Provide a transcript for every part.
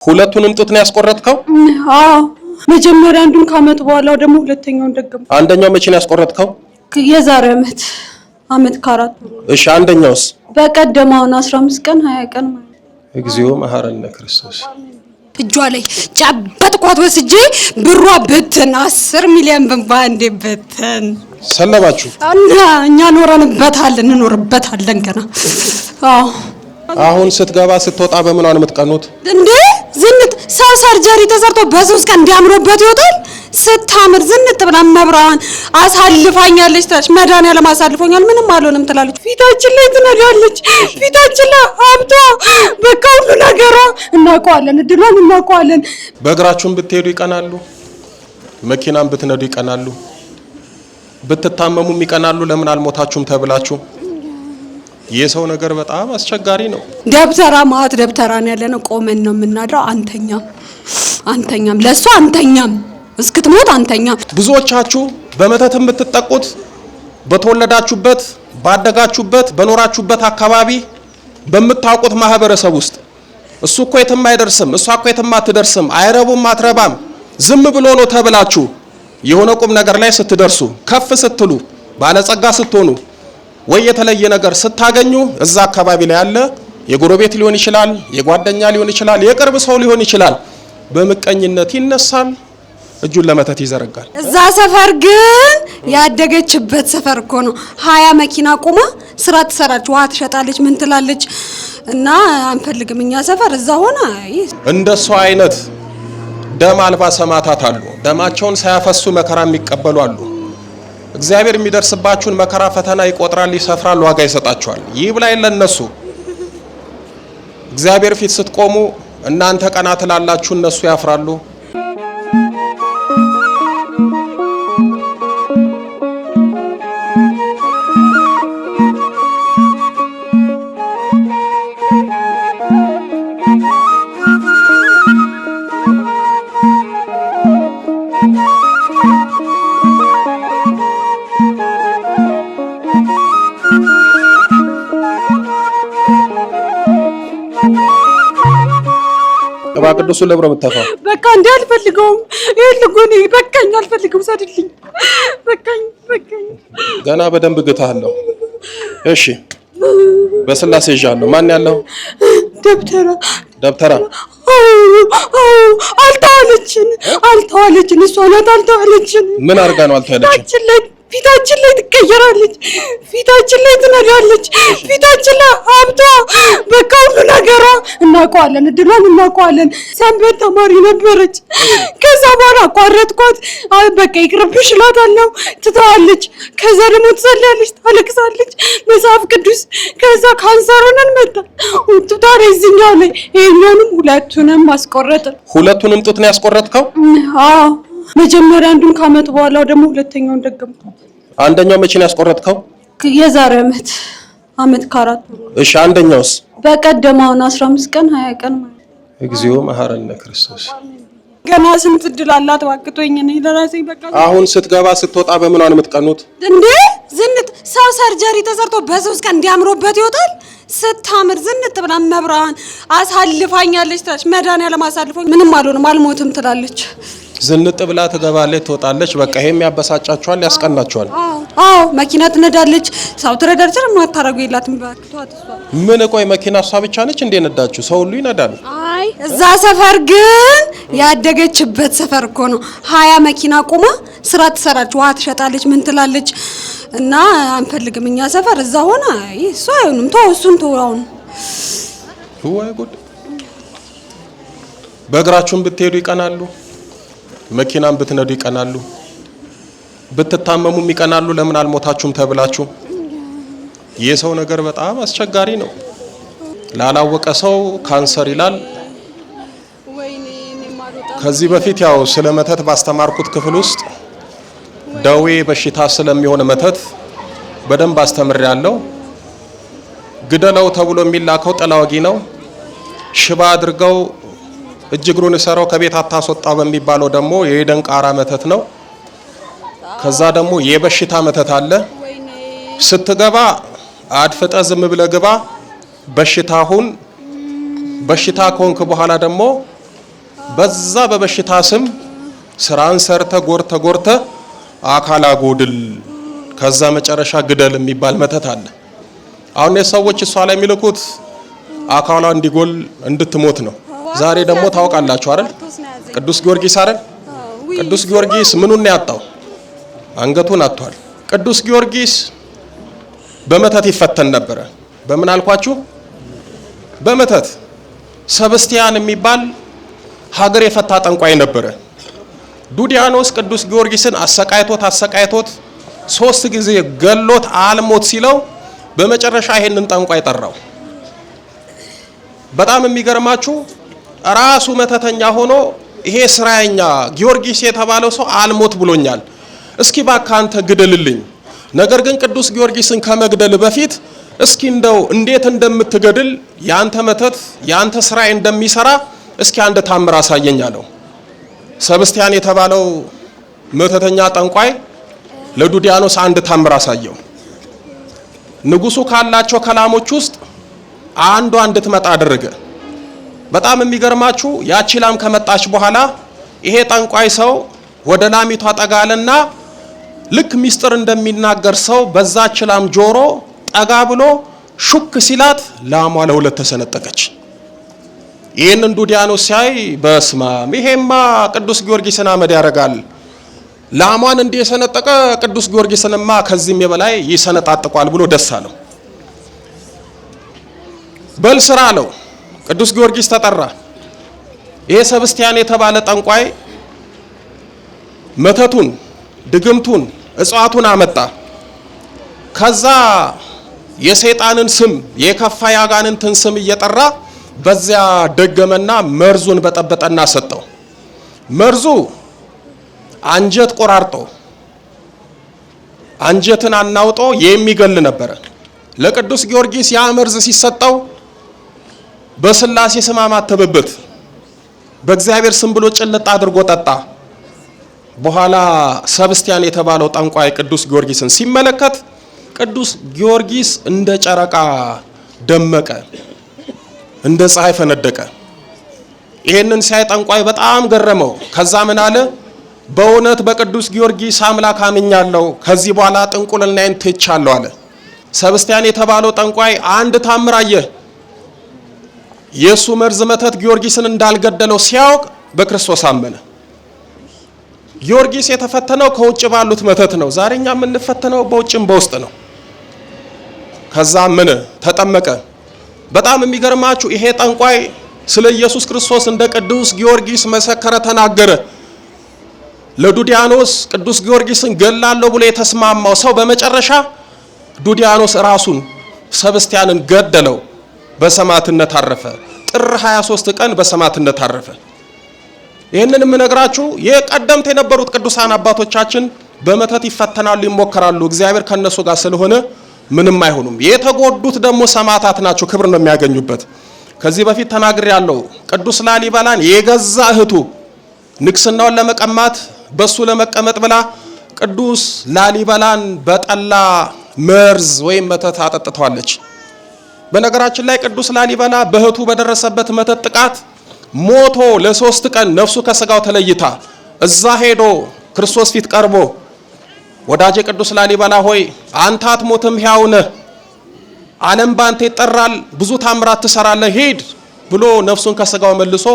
ሁለቱንም ጡት ነው ያስቆረጥከው? አዎ መጀመሪያ አንዱን ከአመት በኋላ ደግሞ ሁለተኛውን ደገም። አንደኛው መቼ ነው ያስቆረጥከው? የዛሬ አመት ከአራት። እሺ አንደኛውስ? በቀደማውን 15 ቀን 20 ቀን ማለት። እግዚኦ መሐረነ ክርስቶስ። እጇ ላይ ጨበጥኳት ወስጄ ብሯ በተን 10 ሚሊዮን ብር ባንዴ በተን። ሰለባችሁ? እኛ እንኖርበታለን ገና። አዎ አሁን ስትገባ ስትወጣ በምን ነው የምትቀኑት እንዴ? ዝንጥ ሰው ሰርጀሪ ተሰርቶ በሶስት ቀን እንዲያምሮበት ይወጣል። ስታምር ዝንጥ ብላ መብራን አሳልፋኛለች ታች መድኃኒዓለም አሳልፎኛል ምንም አልሆንም ትላለች። ፊታችን ላይ ትነዳለች። ፊታችን ላይ አብቶ በቃ ሁሉ ነገሯ እናውቀዋለን፣ እድሏን እናውቀዋለን። በእግራችሁም ብትሄዱ ይቀናሉ፣ መኪናም ብትነዱ ይቀናሉ፣ ብትታመሙም ይቀናሉ። ለምን አልሞታችሁም ተብላችሁ። የሰው ነገር በጣም አስቸጋሪ ነው። ደብተራ ማለት ደብተራ ነው ያለነው። ቆመን ነው የምናድረው። አንተኛም ለሷ አንተኛም እስክትሞት አንተኛም። ብዙዎቻችሁ በመተትም ብትጠቁት በተወለዳችሁበት ባደጋችሁበት በኖራችሁበት አካባቢ በመታውቁት ማህበረሰብ ውስጥ እሱ እኮ የትም አይደርስም፣ እሷ እኮ የትም አትደርስም፣ አይረቡም፣ አትረባም ዝም ብሎ ነው ተብላችሁ የሆነ ቁም ነገር ላይ ስትደርሱ ከፍ ስትሉ ባለጸጋ ስትሆኑ ወይ የተለየ ነገር ስታገኙ እዛ አካባቢ ላይ ያለ የጎረቤት ሊሆን ይችላል፣ የጓደኛ ሊሆን ይችላል፣ የቅርብ ሰው ሊሆን ይችላል፣ በመቀኝነት ይነሳል፣ እጁን ለመተት ይዘረጋል። እዛ ሰፈር ግን ያደገችበት ሰፈር እኮ ነው። 20 መኪና ቆማ ስራ ትሰራለች፣ ውሃ ትሸጣለች፣ ምን ትላለች። እና አንፈልግም እኛ ሰፈር እዛ ሆና እንደሷ አይነት ደም አልባ ሰማዕታት አሉ። ደማቸውን ሳያፈሱ መከራ የሚቀበሉ አሉ። እግዚአብሔር የሚደርስባችሁን መከራ ፈተና ይቆጥራል፣ ይሰፍራል፣ ዋጋ ይሰጣችኋል። ይብላኝ ለነሱ። እግዚአብሔር ፊት ስትቆሙ እናንተ ቀና ትላላችሁ፣ እነሱ ያፍራሉ። ቅባ ቅዱሱ ለብሮ መተፋው በቃ እንዳልፈልገው ይልጉኒ በቃኝ፣ አልፈልገው ሰድልኝ። በቃኝ። ገና በደንብ ግታለሁ። እሺ በስላሴ ይዣለሁ። ማን ያለው? ደብተራ አልተዋለችን። እሷ ናት አልተዋለችን። ምን አድርጋ ነው አልተዋለችን? ፊታችን ላይ ትቀየራለች፣ ፊታችን ላይ ትነዳለች፣ ፊታችን ላይ አብቶ በቃ ሁሉ ነገሯ እናውቀዋለን፣ እድሏን እናውቀዋለን። ሰንበት ተማሪ ነበረች። ከዛ በኋላ አቋረጥኳት። በቃ ይቅርብሽ እላታለሁ፣ ትተዋለች። ከዛ ደግሞ ትጸልያለች፣ ታለቅሳለች፣ መጽሐፍ ቅዱስ። ከዛ ካንሰሩንን መጣ ታዲያ እዚህኛው ላይ ይሄኛውንም ሁለቱንም አስቆረጥን። ሁለቱንም ጡት ነው ያስቆረጥከው? አዎ መጀመሪያ አንዱን ከአመት በኋላ ደግሞ ሁለተኛውን ደገምኩት። አንደኛው መቼ ነው ያስቆረጥከው? የዛሬ አመት ከአራት። እሺ አንደኛውስ? በቀደማውን 15 ቀን 20 ቀን ማለት። እግዚኦ መሐረነ ክርስቶስ። ገና ስንት እድል አላት ዋቅቶኝ ነው ለራሴ በቃ። አሁን ስትገባ ስትወጣ በምን ነው የምትቀኑት እንዴ? ዝንጥ ሰው ሰርጀሪ ተሰርቶ በሶስት ቀን እንዲያምሮበት ይወጣል። ስታምር ዝንጥ ብላ መብራን አሳልፋኛለች ታች መድኃኒዓለም አሳልፎኝ ምንም አልሆንም አልሞትም ትላለች። ዝንጥ ብላ ትገባለች፣ ትወጣለች። በቃ ይሄም ያበሳጫቸዋል፣ ያስቀናቸዋል። አዎ መኪና ትነዳለች፣ ሰው ትረዳለች። ማታረጉ የላትም ባክቷት። ምን ቆይ መኪና እሷ ብቻ ነች እንዴ ነዳችሁ? ሰው ሁሉ ይነዳል። አይ እዛ ሰፈር ግን ያደገችበት ሰፈር እኮ ነው። 20 መኪና ቆማ ስራ ትሰራለች፣ ውሃ ትሸጣለች፣ ምን ትላለች። እና አንፈልግም እኛ ሰፈር እዛ ሆና እሷ አይሆንም። እሱን ተውራውን ወይ ጉድ። በእግራችሁም ብትሄዱ ይቀናሉ፣ መኪናም ብትነዱ ይቀናሉ፣ ብትታመሙም ይቀናሉ። ለምን አልሞታችሁም ተብላችሁ። የሰው ነገር በጣም አስቸጋሪ ነው። ላላወቀ ሰው ካንሰር ይላል። ከዚህ በፊት ያው ስለ መተት ባስተማርኩት ክፍል ውስጥ ደዌ በሽታ ስለሚሆን መተት በደንብ አስተምሬያለሁ። ግደለው ተብሎ የሚላከው ጠላወጊ ነው። ሽባ አድርገው እጅግሩን ሰራው ከቤት አታስወጣ በሚባለው ደግሞ የደንቃራ መተት ነው። ከዛ ደግሞ የበሽታ መተት አለ። ስትገባ አድፍጠ ዝም ብለ ግባ። በሽታ ከሆንክ በኋላ ደግሞ በዛ በበሽታ ስም ስራን ሰርተ ጎርተ አካል አጎድል ከዛ መጨረሻ ግደል የሚባል መተት አለ። አሁን የሰዎች እሷ ላይ የሚልኩት አካሏ እንዲጎል እንድትሞት ነው። ዛሬ ደግሞ ታውቃላችሁ አይደል? ቅዱስ ጊዮርጊስ አይደል? ቅዱስ ጊዮርጊስ ምኑን ያጣው? አንገቱን አጥቷል። ቅዱስ ጊዮርጊስ በመተት ይፈተን ነበረ። በምን አልኳችሁ? በመተት። ሰብስቲያን የሚባል ሀገር የፈታ ጠንቋይ ነበረ። ዱዲያኖስ ቅዱስ ጊዮርጊስን አሰቃይቶት 3 ጊዜ ገሎት አልሞት ሲለው በመጨረሻ ይሄንን ጠንቋይ ጠራው። በጣም የሚገርማችሁ ራሱ መተተኛ ሆኖ ይሄ ስራየኛ ጊዮርጊስ የተባለው ሰው አልሞት ብሎኛል፣ እስኪ ባካ አንተ ግደልልኝ፣ ነገር ግን ቅዱስ ጊዮርጊስን ከመግደል በፊት እስኪ እንደው እንዴት እንደምትገድል ያንተ መተት ያንተ ስራይ እንደሚሰራ እስኪ አንድ ታምር አሳየኝ አለው። ሰብስቲያን የተባለው መተተኛ ጠንቋይ ለዱዲያኖስ አንድ ታምር አሳየው። ንጉሱ ካላቸው ከላሞች ውስጥ አንዷ እንድትመጣ አደረገ። በጣም የሚገርማችሁ ያቺ ላም ከመጣች በኋላ ይሄ ጠንቋይ ሰው ወደ ላሚቷ ጠጋለና ልክ ሚስጥር እንደሚናገር ሰው በዛች ላም ጆሮ ጠጋ ብሎ ሹክ ሲላት ላሟ ለሁለት ተሰነጠቀች። ይህንን ዱዲያኖስ ሲያይ በስማም ይሄማ ቅዱስ ጊዮርጊስን አመድ ያደርጋል፣ ላሟን እንዲህ የሰነጠቀ ቅዱስ ጊዮርጊስንማ ከዚህም የበላይ ይሰነጣጥቋል ብሎ ደስ አለው። በል ስራ አለው። ቅዱስ ጊዮርጊስ ተጠራ። ይሄ ሰብስቲያን የተባለ ጠንቋይ መተቱን፣ ድግምቱን፣ እጽዋቱን አመጣ። ከዛ የሰይጣንን ስም የከፋ ያጋንንትን ስም እየጠራ በዚያ ደገመና መርዙን በጠበጠና ሰጠው። መርዙ አንጀት ቆራርጦ አንጀትን አናውጦ የሚገል ነበረ። ለቅዱስ ጊዮርጊስ ያ መርዝ ሲሰጠው በስላሴ ስም አማተበበት፣ በእግዚአብሔር ስም ብሎ ጭልጥ አድርጎ ጠጣ። በኋላ ሰብስቲያን የተባለው ጠንቋይ ቅዱስ ጊዮርጊስን ሲመለከት ቅዱስ ጊዮርጊስ እንደ ጨረቃ ደመቀ፣ እንደ ፀሐይ ፈነደቀ። ይሄንን ሲያይ ጠንቋይ በጣም ገረመው። ከዛ ምን አለ? በእውነት በቅዱስ ጊዮርጊስ አምላክ አምኛለሁ፣ ከዚህ በኋላ ጥንቁልናዬን ትቻለሁ አለ። ሰብስቲያን የተባለው ጠንቋይ አንድ ታምር አየ። የሱ መርዝ መተት ጊዮርጊስን እንዳልገደለው ሲያውቅ በክርስቶስ አመነ። ጊዮርጊስ የተፈተነው ከውጭ ባሉት መተት ነው። ዛሬኛ የምንፈተነው በውጭም በውስጥ ነው። ከዛ አመነ፣ ተጠመቀ። በጣም የሚገርማችሁ ይሄ ጠንቋይ ስለ ኢየሱስ ክርስቶስ እንደ ቅዱስ ጊዮርጊስ መሰከረ፣ ተናገረ። ለዱዲያኖስ ቅዱስ ጊዮርጊስን ገላለሁ ብሎ የተስማማው ሰው በመጨረሻ ዱዲያኖስ ራሱን ሰብስቲያንን ገደለው፣ በሰማዕትነት አረፈ። ጥር 23 ቀን በሰማዕትነት አረፈ። ይህንን የምነግራችሁ የቀደምት የነበሩት ቅዱሳን አባቶቻችን በመተት ይፈተናሉ፣ ይሞከራሉ። እግዚአብሔር ከነሱ ጋር ስለሆነ ምንም አይሆኑም። የተጎዱት ደግሞ ሰማዕታት ናቸው፣ ክብር ነው የሚያገኙበት። ከዚህ በፊት ተናግሬያለሁ። ቅዱስ ላሊበላን የገዛ እህቱ ንግስናውን ለመቀማት በሱ ለመቀመጥ ብላ ቅዱስ ላሊበላን በጠላ መርዝ ወይም መተት አጠጥተዋለች። በነገራችን ላይ ቅዱስ ላሊበላ በእህቱ በደረሰበት መተት ጥቃት ሞቶ ለ3 ቀን ነፍሱ ከስጋው ተለይታ እዛ ሄዶ ክርስቶስ ፊት ቀርቦ ወዳጄ ቅዱስ ላሊበላ ሆይ አንተ አትሞትም፣ ሕያው ነህ፣ ዓለም ባንተ ይጠራል፣ ብዙ ታምራት ትሰራለህ፣ ሂድ ብሎ ነፍሱን ከስጋው መልሶ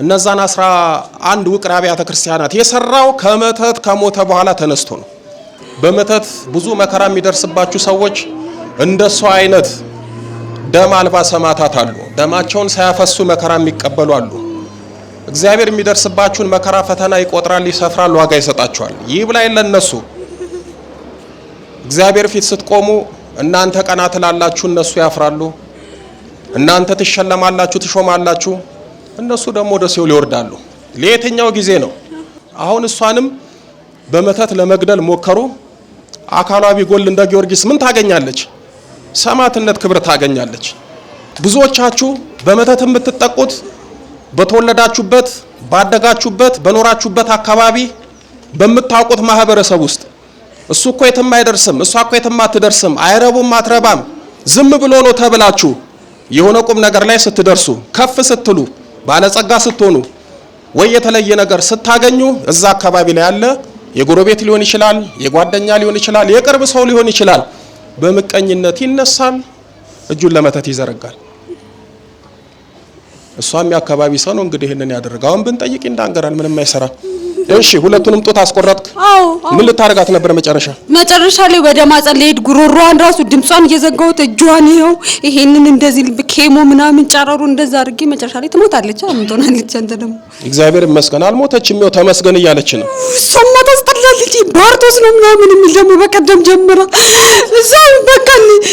እነዛን 11 ውቅር አብያተ ክርስቲያናት የሰራው ከመተት ከሞተ በኋላ ተነስቶ ነው። በመተት ብዙ መከራ የሚደርስባችሁ ሰዎች እንደሱ አይነት ደም አልባ ሰማዕታት አሉ። ደማቸውን ሳያፈሱ መከራ የሚቀበሉ አሉ። እግዚአብሔር የሚደርስባችሁን መከራ ፈተና ይቆጥራል፣ ይሰፍራል፣ ዋጋ ይሰጣችኋል። ይብላኝ ለነሱ። እግዚአብሔር ፊት ስትቆሙ እናንተ ቀና ትላላችሁ፣ እነሱ ያፍራሉ። እናንተ ትሸለማላችሁ፣ ትሾማላችሁ፣ እነሱ ደግሞ ወደ ሲኦል ይወርዳሉ። ለየትኛው ጊዜ ነው? አሁን እሷንም በመተት ለመግደል ሞከሩ። አካሏ ቢጎል እንደ ጊዮርጊስ ምን ታገኛለች? ሰማዕትነት ክብር ታገኛለች። ብዙዎቻችሁ በመተት የምትጠቁት በተወለዳችሁበት፣ ባደጋችሁበት፣ በኖራችሁበት አካባቢ በምታውቁት ማህበረሰብ ውስጥ እሱ እኮ የትም አይደርስም፣ እሷ እኮ የትም አትደርስም፣ አይረቡም፣ አትረባም፣ ዝም ብሎ ነው ተብላችሁ የሆነ ቁም ነገር ላይ ስትደርሱ፣ ከፍ ስትሉ፣ ባለጸጋ ስትሆኑ፣ ወይ የተለየ ነገር ስታገኙ እዛ አካባቢ ላይ ያለ የጎረቤት ሊሆን ይችላል፣ የጓደኛ ሊሆን ይችላል፣ የቅርብ ሰው ሊሆን ይችላል፣ በምቀኝነት ይነሳል፣ እጁን ለመተት ይዘረጋል። እሷም የአካባቢ ሰው ነው እንግዲህ ይሄንን ያደረገው። አሁን ብንጠይቅ እንዳንገራል ምንም አይሰራ። እሺ ሁለቱንም ጡት አስቆረጥክ? አዎ። ምን ልታረጋት ነበር መጨረሻ ላይ ወደ ማጸለይድ ጉሮሮዋን ራሱ ድምጿን እየዘጋሁት እጇን ይኸው ይሄንን እንደዚህ ኬሞ ምናምን ጨረሩ እንደዛ አድርጌ መጨረሻ ላይ ትሞታለች። ምን ትሆናለች? አንተ ደግሞ እግዚአብሔር ይመስገን አልሞተችም። ይኸው ተመስገን እያለች ነው። እሷማ ታስጠላለች። ባርቶስ ነው ምናምን የሚል ደግሞ በቀደም ጀምራ እዛ በቃ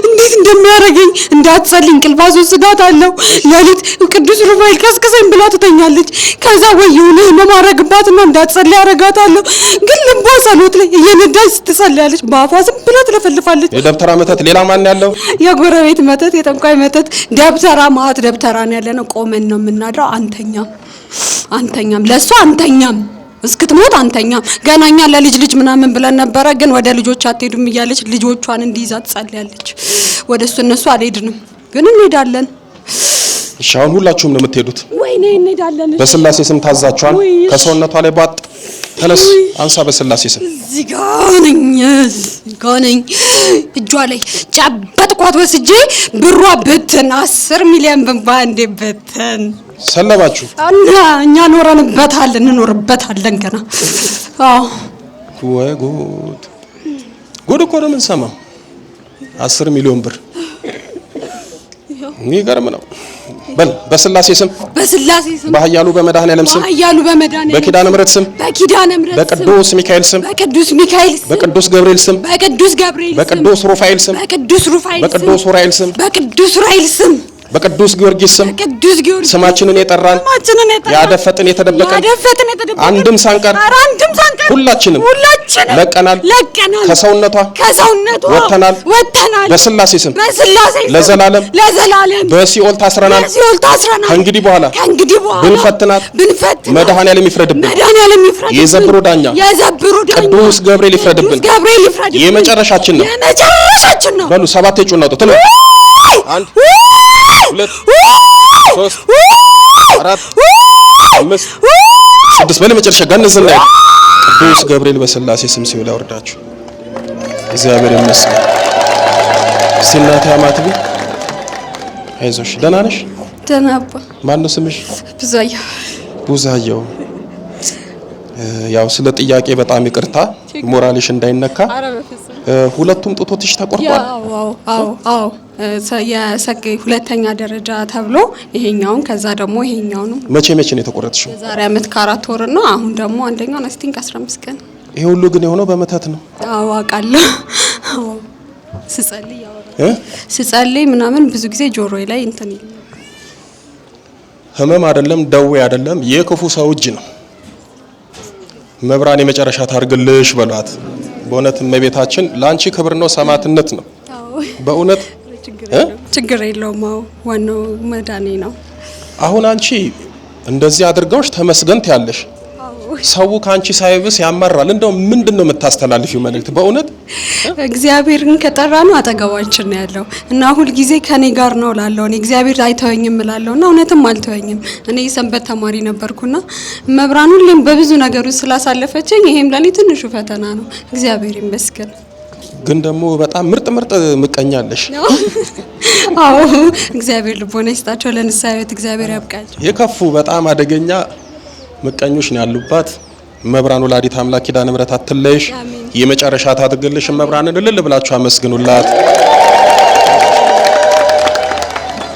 እንዴት እንደሚያረገኝ እንዳትጸልይ እንቅልፋስ ወስዳት አለው። ሌሊት ቅዱስ ሩፋኤል ቀስቅሰኝ ብላ ትተኛለች። ከዛ ወይ የሆነ መማረግባትና እንዳትጸልይ ያረጋታለሁ። ግን ልቧ ጸሎት ላይ እየነዳች ስትጸልያለች። በአፏ ዝም ብላ ትለፈልፋለች። የደብተራ መተት ሌላ ማን ያለው? የጎረቤት መተት፣ የጠንቋይ መተት፣ ደብተራ ማት ደብተራ ነው ያለነው። ቆመን ነው የምናድረው። አንተኛም ለሷ አንተኛም እስክትሞት አንተኛም። ገናኛ ለልጅ ምናምን ብለን ነበረ። ግን ወደ ልጆች አትሄዱም እያለች ልጆቿን እንዲይዛት ጸልያለች። ወደሱ እነሱ አልሄድንም ግን እንሄዳለን። እሺ አሁን ሁላችሁም ነው የምትሄዱት? ወይኔ እንሄዳለን። በስላሴ ስም ታዛችኋል። ከሰውነቷ ላይ ቧጥ ተነስ፣ አንሳ። በስላሴ ስም እዚህ ጋር ነኝ። እጇ ላይ ጨበጥኳት ወስጄ ብሯ በተን 10 ሚሊዮን ብር ባንዴ በተን። ሰለባችሁ እና እኛ እንኖርበታለን ገና። አዎ ወይ ጉድ እኮ ነው የምንሰማው። 10 ሚሊዮን ብር የሚገርም ነው። በል በስላሴ ስም በኃያሉ በመድኃኔዓለም ስም በኪዳነ ምሕረት ስም በቅዱስ ሚካኤል ስም በቅዱስ ገብርኤል ስም በቅዱስ ሩፋኤል ስም በቅዱስ ኡራኤል ስም በቅዱስ ጊዮርጊስ ስም ስማችንን የጠራን ያደፈጥን የተደበቀን አንድም ሳንቀር ሁላችንም ለቀናል፣ ከሰውነቷ ወጥተናል። በስላሴ ስም ለዘላለም በሲኦል ታስረናል። ከእንግዲህ በኋላ ብንፈትናት መድኃኔዓለም ይፍረድብን። የዘብሩ ዳኛ ቅዱስ ገብርኤል ይፍረድብን። የመጨረሻችን ነው። በሉ 7 የጩና ወጡ። 1 2 3 4 5 6 በለ መጨረሻ ጋነዘና ቅዱስ ገብርኤል በስላሴ ስም ሲውል ያወርዳችሁ። እግዚአብሔር ይመስገን። ሲናታ ማትቢ አይዞሽ፣ ደህና ነሽ? ደህና አባ። ማን ነው ስምሽ? ቡዛየው። ያው ስለ ጥያቄ በጣም ይቅርታ፣ ሞራልሽ እንዳይነካ። ሁለቱም ጡቶችሽ ተቆርጧል? አዎ። ሁለተኛ ደረጃ ተብሎ ይሄኛውን ከዛ ደግሞ ይሄኛውን። መቼ ነው የተቆረጥሽው? ዛሬ አመት ከ4 ወር ነው። አሁን ደግሞ አንደኛው ነስቲንግ 15 ቀን። ይሄ ሁሉ ግን የሆነው በመተት ነው? አዎ አውቃለሁ። ስጸልይ ምናምን ብዙ ጊዜ ጆሮዬ ላይ እንትን ይላል። ህመም አይደለም፣ ደዌ አይደለም፣ የክፉ ሰው እጅ ነው። መብራን የመጨረሻ ታርግልሽ በሏት። በእውነት እመቤታችን ላንቺ ክብር ነው፣ ሰማዕትነት ነው። በእውነት ችግር የለውም። ዋናው መዳኔ ነው። አሁን አንቺ እንደዚህ አድርገውሽ ተመስገን ትያለሽ። ሰው ካንቺ ሳይብስ ያማራል። እንደው ምንድነው የምታስተላልፊው መልእክት? በእውነት እግዚአብሔርን ከጠራነው አጠገባችን ነው ያለው እና ሁል ጊዜ ከኔ ጋር ነው ላለው። እኔ እግዚአብሔር አይተወኝም እላለሁና እውነትም አልተወኝም። እኔ ሰንበት ተማሪ ነበርኩና መብራን ሁሌም በብዙ ነገሮች ስላሳለፈችኝ ይሄም ለኔ ትንሹ ፈተና ነው። እግዚአብሔር ይመስገን። ግን ደግሞ በጣም ምርጥ ምቀኛለሽ። አዎ እግዚአብሔር ልቦና ይስጣቸው። ለንስሐ ሕይወት እግዚአብሔር ያብቃቸው። የከፉ በጣም አደገኛ ምቀኞች ነው ያሉባት። መብራን ወላዲት አምላክ ኪዳነ ምሕረት አትለይሽ፣ የመጨረሻ ታድርግልሽ። መብራንን እልል ብላችሁ አመስግኑላት።